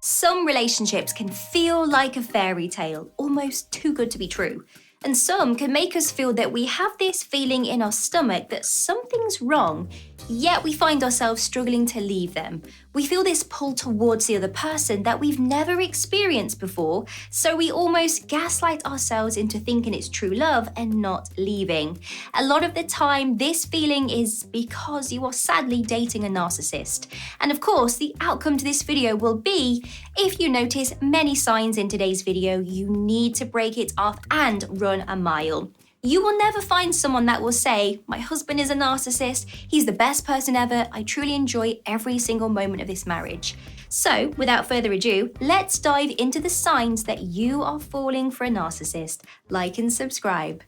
Some relationships can feel like a fairy tale, almost too good to be true. And some can make us feel that we have this feeling in our stomach that something's wrong, yet we find ourselves struggling to leave them. We feel this pull towards the other person that we've never experienced before, so we almost gaslight ourselves into thinking it's true love and not leaving. A lot of the time, this feeling is because you are sadly dating a narcissist. And of course, the outcome to this video will be, if you notice many signs in today's video, you need to break it off and run a mile. You will never find someone that will say, my husband is a narcissist, he's the best person ever, I truly enjoy every single moment of this marriage. So, without further ado, let's dive into the signs that you are falling for a narcissist. Like and subscribe.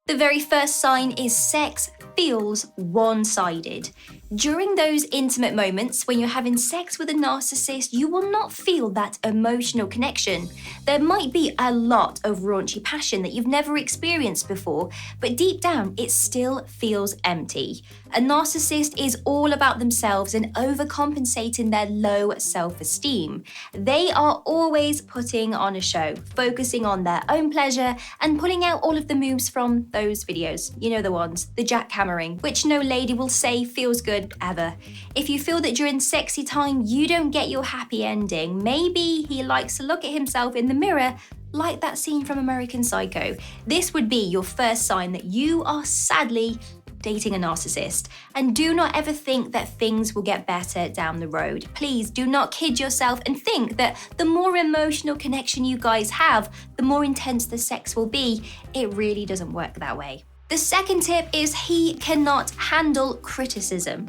The very first sign is sex feels one-sided. During those intimate moments when you're having sex with a narcissist, you will not feel that emotional connection. There might be a lot of raunchy passion that you've never experienced before, but deep down, it still feels empty. A narcissist is all about themselves and overcompensating their low self-esteem. They are always putting on a show, focusing on their own pleasure and pulling out all of the moves from those videos. You know the ones, the jackhammering, which no lady will say feels good ever. If you feel that during sexy time you don't get your happy ending, maybe he likes to look at himself in the mirror like that scene from American Psycho. This would be your first sign that you are sadly dating a narcissist. And do not ever think that things will get better down the road. Please do not kid yourself and think that the more emotional connection you guys have, the more intense the sex will be. It really doesn't work that way. The second tip is he cannot handle criticism.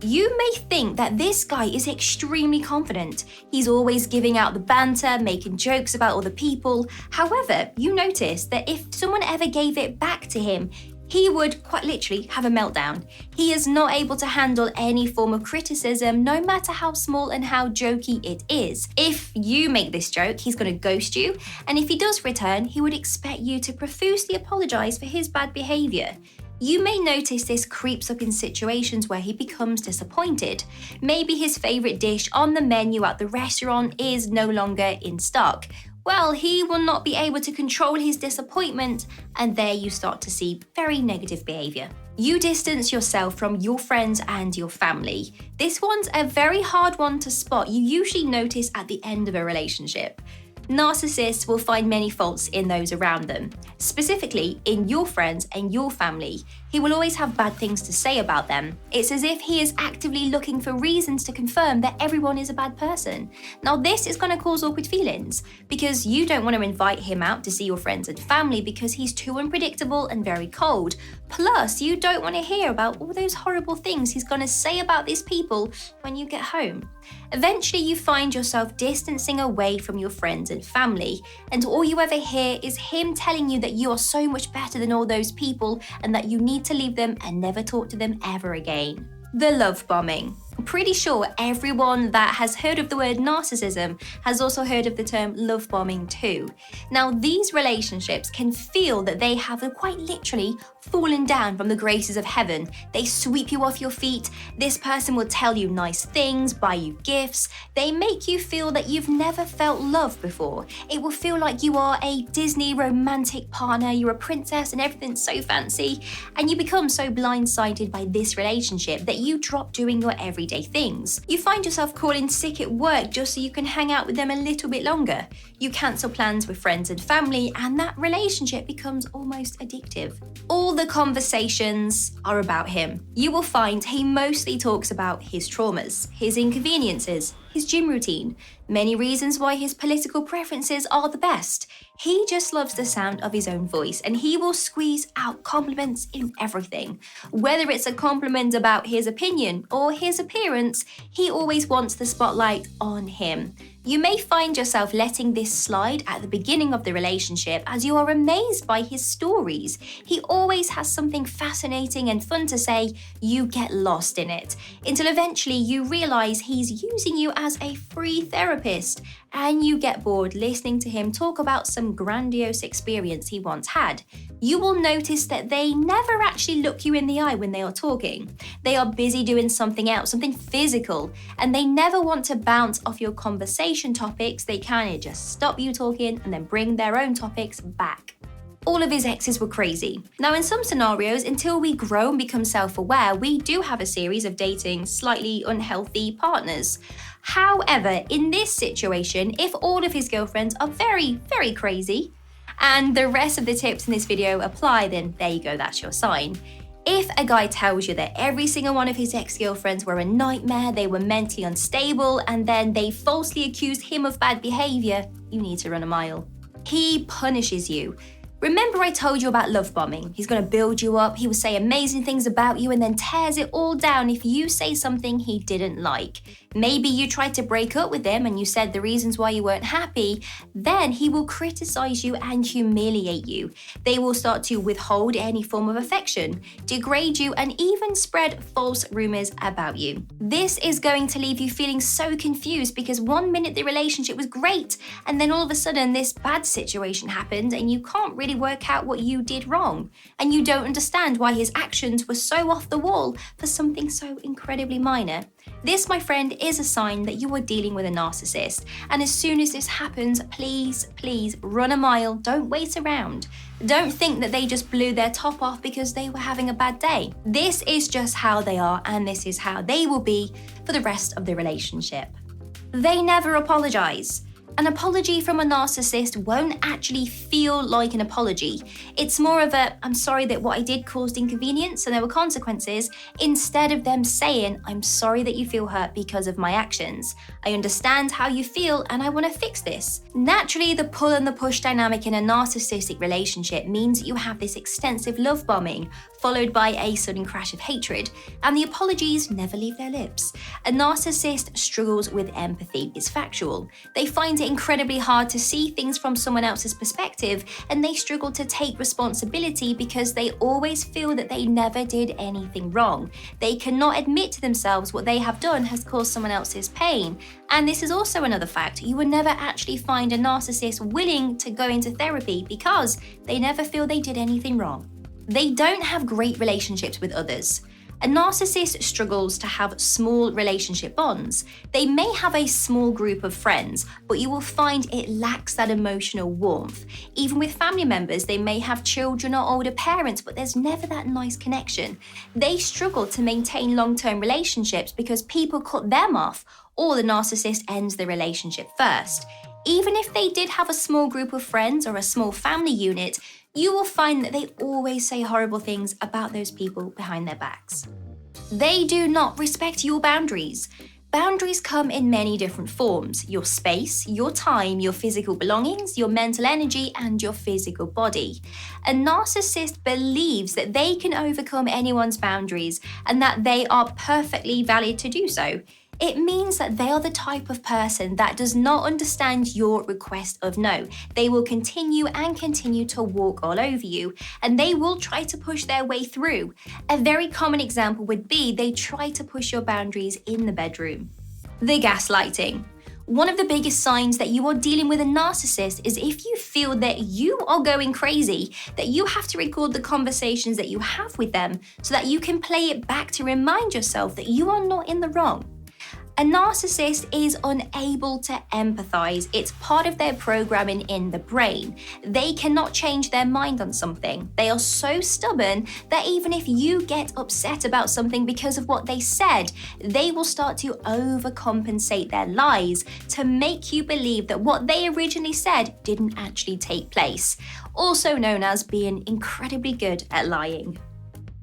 You may think that this guy is extremely confident. He's always giving out the banter, making jokes about other people. However, you notice that if someone ever gave it back to him, he would quite literally have a meltdown. He is not able to handle any form of criticism, no matter how small and how jokey it is. If you make this joke, he's going to ghost you, and if he does return, he would expect you to profusely apologise for his bad behaviour. You may notice this creeps up in situations where he becomes disappointed. Maybe his favourite dish on the menu at the restaurant is no longer in stock. Well, he will not be able to control his disappointment, and there you start to see very negative behaviour. You distance yourself from your friends and your family. This one's a very hard one to spot. You usually notice at the end of a relationship. Narcissists will find many faults in those around them, specifically in your friends and your family. He will always have bad things to say about them. It's as if he is actively looking for reasons to confirm that everyone is a bad person. Now, this is going to cause awkward feelings because you don't want to invite him out to see your friends and family because he's too unpredictable and very cold. Plus, you don't want to hear about all those horrible things he's going to say about these people when you get home. Eventually, you find yourself distancing away from your friends and family, and all you ever hear is him telling you that you are so much better than all those people and that you need to leave them and never talk to them ever again. The love bombing. I'm pretty sure everyone that has heard of the word narcissism has also heard of the term love bombing too. Now, these relationships can feel that they have quite literally fallen down from the graces of heaven. They sweep you off your feet. This person will tell you nice things, buy you gifts. They make you feel that you've never felt love before. It will feel like you are a Disney romantic partner, you're a princess and everything's so fancy, and you become so blindsided by this relationship that you drop doing your everyday things. You find yourself calling sick at work just so you can hang out with them a little bit longer. You cancel plans with friends and family, and that relationship becomes almost addictive. All the conversations are about him. You will find he mostly talks about his traumas, his inconveniences, his gym routine, many reasons why his political preferences are the best. He just loves the sound of his own voice, and he will squeeze out compliments in everything. Whether it's a compliment about his opinion or his appearance, he always wants the spotlight on him. You may find yourself letting this slide at the beginning of the relationship as you are amazed by his stories. He always has something fascinating and fun to say. You get lost in it until eventually you realize he's using you as a free therapist, and you get bored listening to him talk about some grandiose experience he once had, you will notice that they never actually look you in the eye when they are talking. They are busy doing something else, something physical, and they never want to bounce off your conversation topics. They kind of just stop you talking and then bring their own topics back. All of his exes were crazy. Now, in some scenarios, until we grow and become self-aware, we do have a series of dating slightly unhealthy partners. However, in this situation, if all of his girlfriends are very, very crazy, and the rest of the tips in this video apply, then there you go, that's your sign. If a guy tells you that every single one of his ex-girlfriends were a nightmare, they were mentally unstable, and then they falsely accused him of bad behaviour, you need to run a mile. He punishes you. Remember I told you about love bombing? He's going to build you up, he will say amazing things about you and then tears it all down if you say something he didn't like. Maybe you tried to break up with him and you said the reasons why you weren't happy, then he will criticize you and humiliate you. They will start to withhold any form of affection, degrade you, and even spread false rumors about you. This is going to leave you feeling so confused because one minute the relationship was great and then all of a sudden this bad situation happened and you can't really work out what you did wrong. And you don't understand why his actions were so off the wall for something so incredibly minor. This, my friend, is a sign that you are dealing with a narcissist. And as soon as this happens, please, please run a mile. Don't wait around. Don't think that they just blew their top off because they were having a bad day. This is just how they are, and this is how they will be for the rest of the relationship. They never apologize. An apology from a narcissist won't actually feel like an apology. It's more of a, I'm sorry that what I did caused inconvenience and there were consequences, instead of them saying, I'm sorry that you feel hurt because of my actions. I understand how you feel and I want to fix this. Naturally, the pull and the push dynamic in a narcissistic relationship means that you have this extensive love bombing, followed by a sudden crash of hatred, and the apologies never leave their lips. A narcissist struggles with empathy, it's factual. They find it incredibly hard to see things from someone else's perspective, and they struggle to take responsibility because they always feel that they never did anything wrong. They cannot admit to themselves what they have done has caused someone else's pain. And this is also another fact. You will never actually find a narcissist willing to go into therapy because they never feel they did anything wrong. They don't have great relationships with others. A narcissist struggles to have small relationship bonds. They may have a small group of friends, but you will find it lacks that emotional warmth. Even with family members, they may have children or older parents, but there's never that nice connection. They struggle to maintain long-term relationships because people cut them off, or the narcissist ends the relationship first. Even if they did have a small group of friends or a small family unit, you will find that they always say horrible things about those people behind their backs. They do not respect your boundaries. Boundaries come in many different forms: your space, your time, your physical belongings, your mental energy, and your physical body. A narcissist believes that they can overcome anyone's boundaries and that they are perfectly valid to do so. It means that they are the type of person that does not understand your request of no. They will continue and continue to walk all over you, and they will try to push their way through. A very common example would be they try to push your boundaries in the bedroom. The gaslighting. One of the biggest signs that you are dealing with a narcissist is if you feel that you are going crazy, that you have to record the conversations that you have with them so that you can play it back to remind yourself that you are not in the wrong. A narcissist is unable to empathize. It's part of their programming in the brain. They cannot change their mind on something. They are so stubborn that even if you get upset about something because of what they said, they will start to overcompensate their lies to make you believe that what they originally said didn't actually take place, also known as being incredibly good at lying.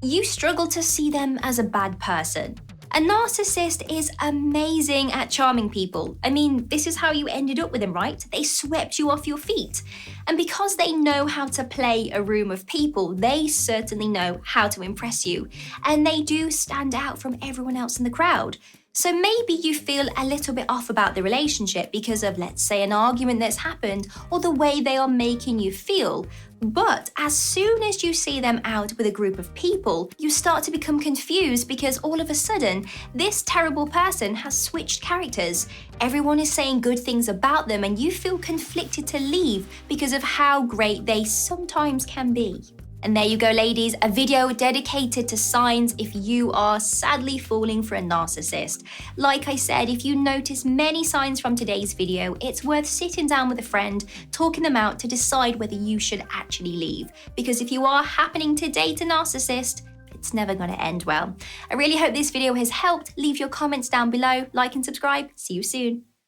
You struggle to see them as a bad person. A narcissist is amazing at charming people. I mean, this is how you ended up with them, right? They swept you off your feet. And because they know how to play a room of people, they certainly know how to impress you. And they do stand out from everyone else in the crowd. So maybe you feel a little bit off about the relationship because of, let's say, an argument that's happened or the way they are making you feel. But as soon as you see them out with a group of people, you start to become confused because all of a sudden, this terrible person has switched characters. Everyone is saying good things about them and you feel conflicted to leave because of how great they sometimes can be. And there you go, ladies, a video dedicated to signs if you are sadly falling for a narcissist. Like I said, if you notice many signs from today's video, it's worth sitting down with a friend, talking them out to decide whether you should actually leave. Because if you are happening to date a narcissist, it's never going to end well. I really hope this video has helped. Leave your comments down below, like and subscribe. See you soon.